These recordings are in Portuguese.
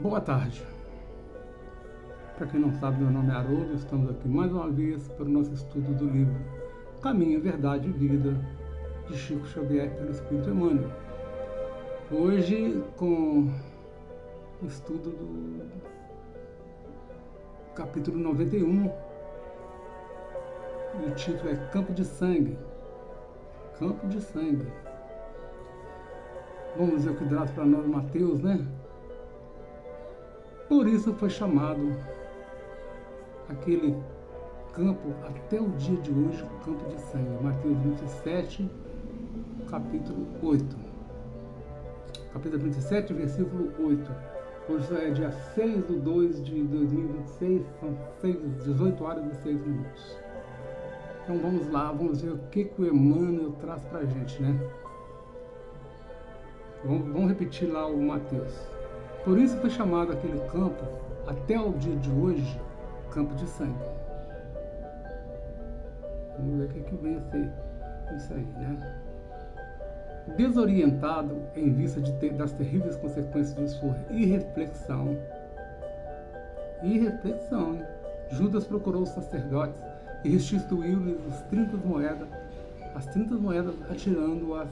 Boa tarde. Para quem não sabe, meu nome é Haroldo. Estamos aqui mais uma vez para o nosso estudo do livro Caminho, Verdade e Vida, de Chico Xavier pelo Espírito Emmanuel. Hoje com o estudo do capítulo 91, e o título é Campo de Sangue. Campo de Sangue. Vamos ver o que traz para nós Mateus, né? Por isso foi chamado aquele campo até o dia de hoje, campo de sangue. Mateus 27, capítulo 8. Capítulo 27, versículo 8. Hoje é dia 6 de 2 de 2026, são 18 horas e 6 minutos. Então vamos lá, vamos ver o que o Emmanuel traz para a gente, né? Vamos repetir lá o Mateus. Por isso foi chamado aquele campo, até o dia de hoje, campo de sangue. Vamos ver o que vem a ser isso aí, né? Desorientado em vista das terríveis consequências de sua irreflexão, Judas procurou os sacerdotes e restituiu-lhes as 30 moedas, atirando-as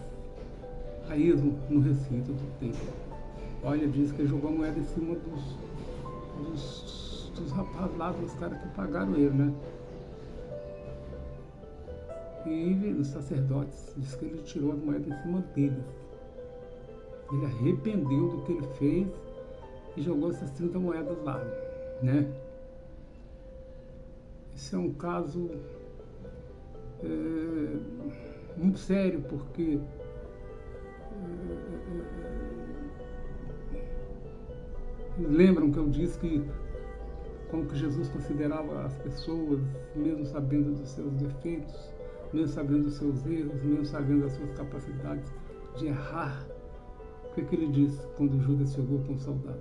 a esmo no recinto do templo. Olha, diz que ele jogou a moeda em cima dos rapazes lá, dos caras que pagaram ele, né? E os sacerdotes, diz que ele tirou a moeda em cima deles. Ele arrependeu do que ele fez e jogou essas 30 moedas lá, né? Esse é um caso muito sério, porque lembram que eu disse que como que Jesus considerava as pessoas, mesmo sabendo dos seus defeitos, mesmo sabendo dos seus erros, mesmo sabendo das suas capacidades de errar. O que ele disse quando Judas chegou com o soldado?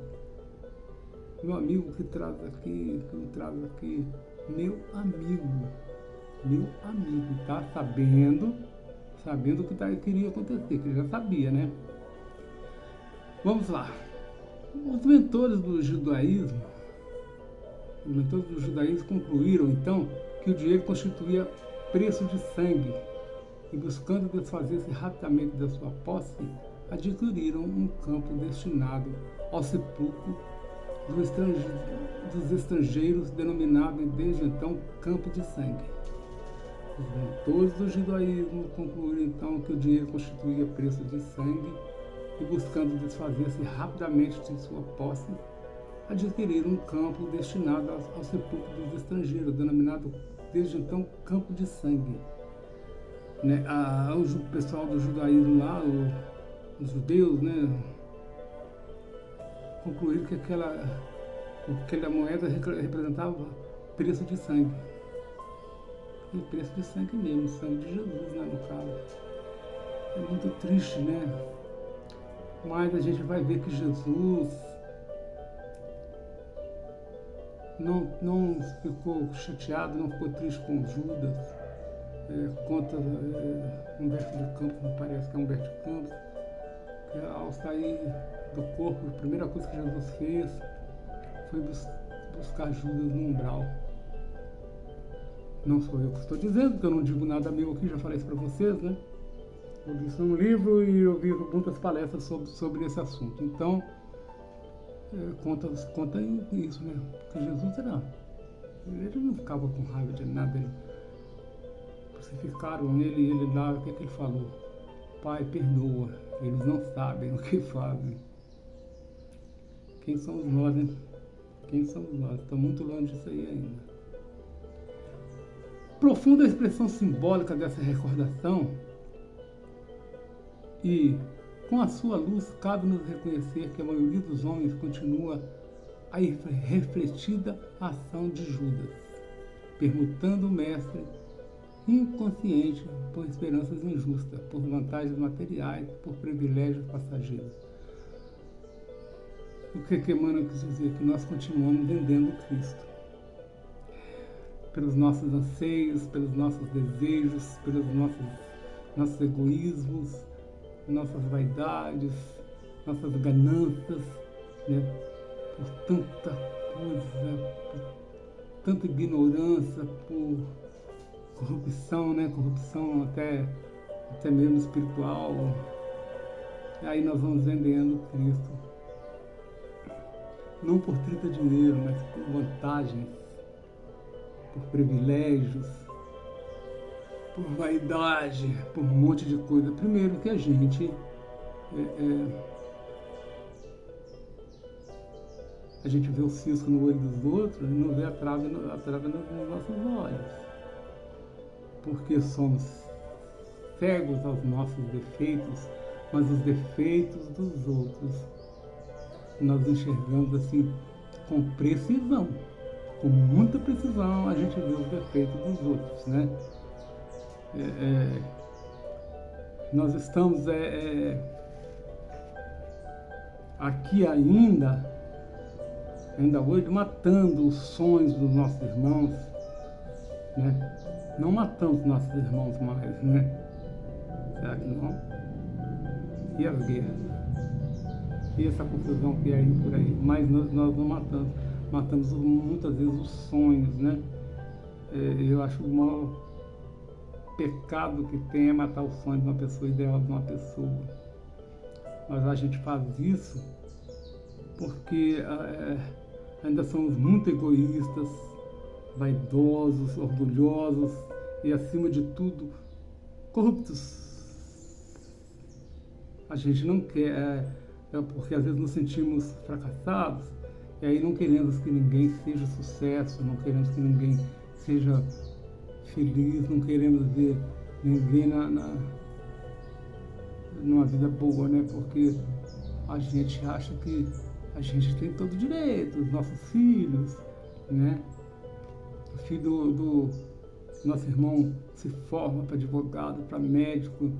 Meu amigo que me traz aqui, meu amigo, tá sabendo o que queria acontecer, que ele já sabia, né? Vamos lá. Os mentores do judaísmo concluíram, então, que o dinheiro constituía preço de sangue e, buscando desfazer-se rapidamente da sua posse, adquiriram um campo destinado ao sepulcro dos estrangeiros, denominado desde então campo de sangue. Os mentores do judaísmo concluíram, então, que o dinheiro constituía preço de sangue e, buscando desfazer-se rapidamente de sua posse, adquiriram um campo destinado ao sepulcro dos estrangeiros, denominado desde então campo de sangue. Né? O pessoal do judaísmo lá, os judeus, né, concluíram que aquela moeda representava preço de sangue. E preço de sangue mesmo, sangue de Jesus, né, no caso. É muito triste, né? Mas a gente vai ver que Jesus não ficou chateado, não ficou triste com Judas. Conta Humberto de Campos, me parece que é Humberto de Campos, que ao sair do corpo, a primeira coisa que Jesus fez foi buscar Judas no umbral. Não sou eu que estou dizendo, porque eu não digo nada meu aqui, já falei isso para vocês, né? Eu li isso num livro e eu vi muitas palestras sobre esse assunto. Então, conta isso, né? Porque Jesus ele não ficava com raiva de nada. Crucificaram ele e ele lá, o que ele falou? Pai, perdoa, eles não sabem o que fazem. Quem somos nós, né? Quem somos nós? Estamos muito longe disso aí ainda. Profunda a expressão simbólica dessa recordação e, com a sua luz, cabe-nos reconhecer que a maioria dos homens continua a irrefletida ação de Judas, permutando o mestre inconsciente por esperanças injustas, por vantagens materiais, por privilégios passageiros. O que Emmanuel quis dizer? Que nós continuamos vendendo Cristo. Pelos nossos anseios, pelos nossos desejos, pelos nossos egoísmos, nossas vaidades, nossas ganâncias, né? por tanta coisa, por tanta ignorância, por corrupção, né? Corrupção até mesmo espiritual. Aí nós vamos vendendo Cristo. Não por trinta dinheiro, mas por vantagens, por privilégios, por vaidade, por um monte de coisa. Primeiro que a gente vê o cisco no olho dos outros e não vê a trave nos nossos olhos. Porque somos cegos aos nossos defeitos, mas os defeitos dos outros nós enxergamos assim com precisão. Com muita precisão a gente vê os defeitos dos outros, né? Nós estamos aqui ainda hoje matando os sonhos dos nossos irmãos, né? Não matamos nossos irmãos mais, né? Será que não? E as guerras? E essa confusão que é aí por aí? Mas nós não matamos. Matamos muitas vezes os sonhos, né? Eu acho que o maior pecado que tem é matar o sonho de uma pessoa, o ideal de uma pessoa. Mas a gente faz isso porque ainda somos muito egoístas, vaidosos, orgulhosos e, acima de tudo, corruptos. A gente não quer, porque às vezes nos sentimos fracassados, e aí não queremos que ninguém seja sucesso, não queremos que ninguém seja feliz, não queremos ver ninguém numa vida boa, né? Porque a gente acha que a gente tem todo o direito, os nossos filhos, né? O filho do nosso irmão se forma para advogado, para médico,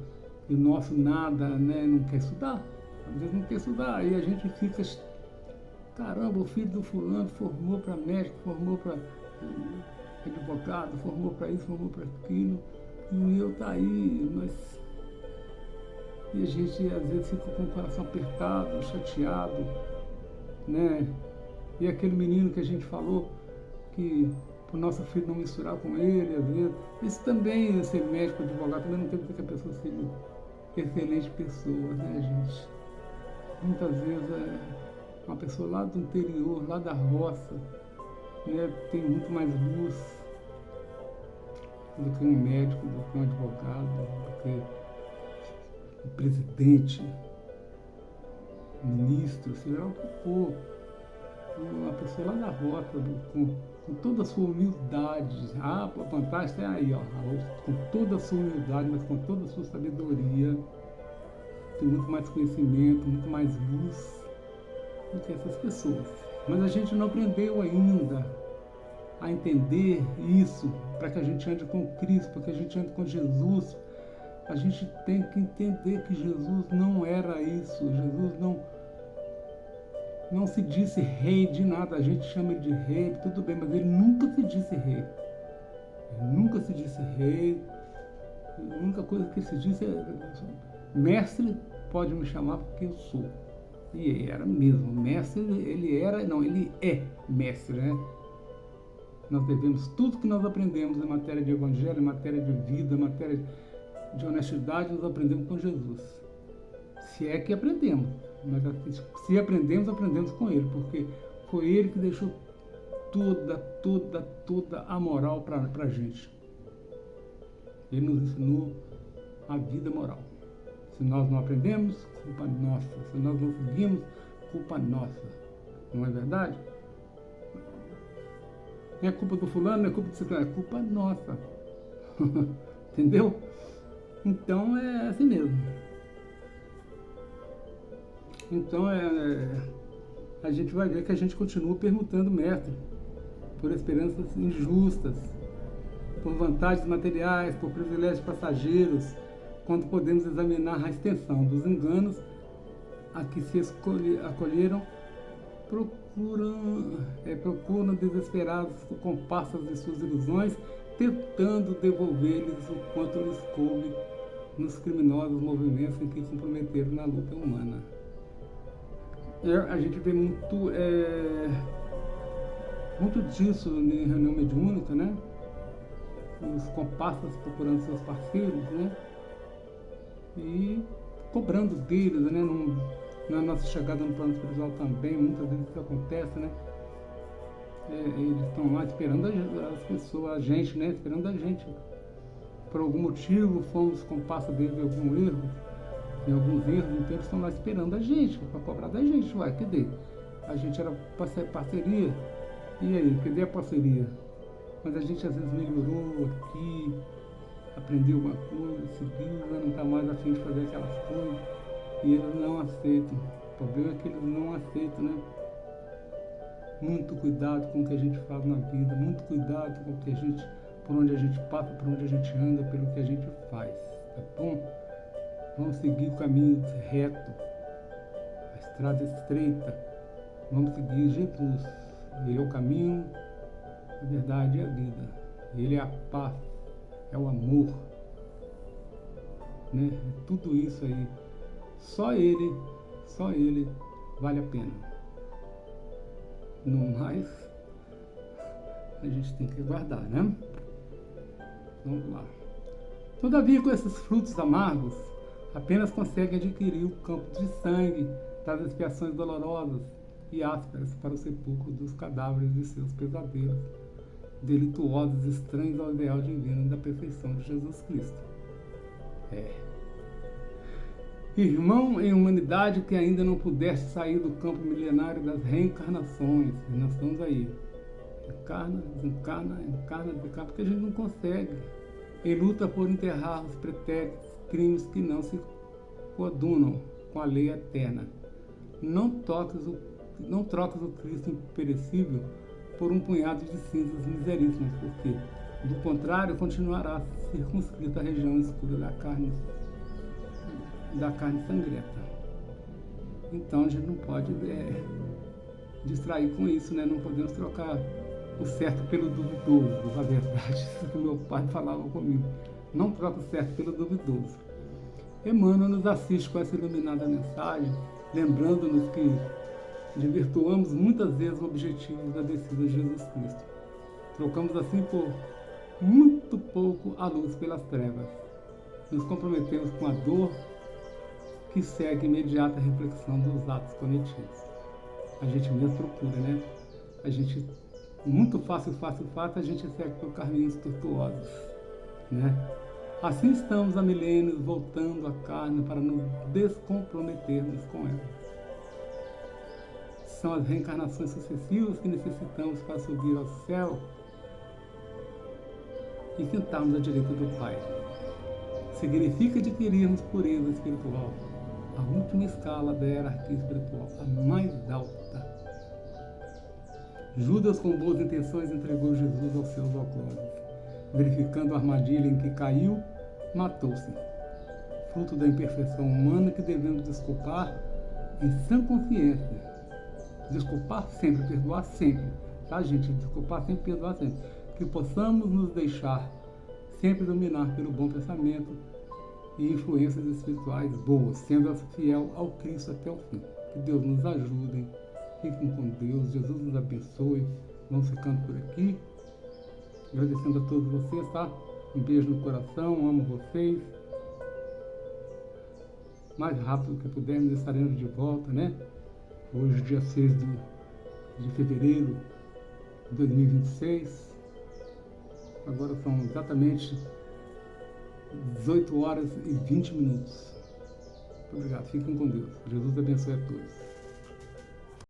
e o nosso nada, né? Não quer estudar. Às vezes não quer estudar, aí a gente fica, caramba, o filho do fulano formou para médico, formou para advogado, formou para isso, formou para aquilo, e o meu tá aí, mas... E a gente às vezes fica com o coração apertado, chateado, né? E aquele menino que a gente falou que o nosso filho não misturar com ele, às vezes, isso também, ser médico, advogado, também não quer dizer que a pessoa seja excelente pessoa, né, gente? Muitas vezes uma pessoa lá do interior, lá da roça, né, tem muito mais luz do que um médico, do que um advogado, do que um presidente, ministro, seja o que for. Uma pessoa lá da roça, com toda a sua humildade. A vantagem está aí, ó, com toda a sua humildade, mas com toda a sua sabedoria, tem muito mais conhecimento, muito mais luz do que essas pessoas. Mas a gente não aprendeu ainda a entender isso, para que a gente ande com Cristo, para que a gente ande com Jesus. A gente tem que entender que Jesus não era isso. Jesus não se disse rei de nada. A gente chama ele de rei, tudo bem, mas ele nunca se disse rei. Ele nunca se disse rei. A única coisa que ele se disse é: mestre, pode me chamar porque eu sou. E ele era mesmo. Mestre, ele é mestre, né? Nós devemos tudo que nós aprendemos em matéria de evangelho, em matéria de vida, em matéria de honestidade, nós aprendemos com Jesus. Se é que aprendemos. Mas se aprendemos com ele, porque foi ele que deixou toda a moral para a gente. Ele nos ensinou a vida moral. Se nós não aprendemos, culpa nossa. Se nós não seguimos, culpa nossa. Não é verdade? Não é culpa do fulano, não é culpa do ciclano, é culpa nossa. Entendeu? Então é assim mesmo. Então a gente vai ver que a gente continua permutando mestre por esperanças injustas, por vantagens materiais, por privilégios passageiros, quando podemos examinar a extensão dos enganos a que se acolheram, procuram desesperados comparsas de suas ilusões, tentando devolver-lhes o quanto lhes coube nos criminosos movimentos em que comprometeram na luta humana. A gente vê muito disso em reunião mediúnica, né? Os comparsas procurando seus parceiros, né? E cobrando deles, né? Na nossa chegada no plano espiritual também, muitas vezes isso acontece, né? Eles estão lá esperando as pessoas, a gente, né? Esperando a gente. Por algum motivo, fomos comparsas deles em algum erro, em alguns erros, então eles estão lá esperando a gente, para cobrar da gente. Uai, cadê? A gente era parceria, e aí, cadê a parceria? Mas a gente às vezes melhorou aqui, aprendeu alguma coisa, seguiu, não está mais a fim de fazer aquelas coisas, e eles não aceitam. O problema é que eles não aceitam, né? Muito cuidado com o que a gente faz na vida, muito cuidado com o que a gente, por onde a gente passa, por onde a gente anda, pelo que a gente faz, tá bom? Vamos seguir o caminho reto, a estrada estreita, vamos seguir Jesus. Ele é o caminho, a verdade e a vida. Ele é a paz, é o amor, né? É tudo isso aí. Só Ele vale a pena. No mais, a gente tem que guardar, né? Vamos lá. Todavia, com esses frutos amargos, apenas consegue adquirir o campo de sangue das expiações dolorosas e ásperas para o sepulcro dos cadáveres de seus pesadelos, delituosos, estranhos ao ideal divino da perfeição de Jesus Cristo. Irmão em humanidade que ainda não pudeste sair do campo milenário das reencarnações, nós estamos aí, encarna, desencarna, porque a gente não consegue, e luta por enterrar os pretéritos, crimes que não se coadunam com a lei eterna. Não troques o Cristo imperecível por um punhado de cinzas miseríssimas, porque, do contrário, continuará circunscrita a região escura da carne sangrenta. Então a gente não pode distrair com isso, né? Não podemos trocar o certo pelo duvidoso, na verdade, isso que meu pai falava comigo. Não troca o certo pelo duvidoso. Emmanuel nos assiste com essa iluminada mensagem, lembrando-nos que desvirtuamos muitas vezes o objetivo da descida de Jesus Cristo. Trocamos assim por muito pouco a luz pelas trevas. Nos comprometemos com a dor que segue a imediata reflexão dos atos cometidos. A gente mesmo procura, né? A gente, muito fácil, a gente segue por caminhos tortuosos, né? Assim estamos há milênios voltando à carne para nos descomprometermos com ela. São as reencarnações sucessivas que necessitamos para subir ao céu e sentarmos à direita do Pai. Significa adquirirmos pureza espiritual, a última escala da hierarquia espiritual, a mais alta. Judas, com boas intenções, entregou Jesus aos seus algozes. Verificando a armadilha em que caiu, matou-se. Fruto da imperfeição humana que devemos desculpar em sã consciência. Desculpar sempre, perdoar sempre. Tá, gente? Desculpar sempre, perdoar sempre. Que possamos nos deixar sempre dominar pelo bom pensamento e influências espirituais boas, sendo fiel ao Cristo até o fim. Que Deus nos ajude. Fiquem com Deus. Jesus nos abençoe. Vamos ficando por aqui. Agradecendo a todos vocês, tá? Um beijo no coração, amo vocês. Mais rápido que pudermos estaremos de volta, né? Hoje, dia 6 de fevereiro de 2026. Agora são exatamente 18 horas e 20 minutos. Muito obrigado. Fiquem com Deus. Jesus abençoe a todos.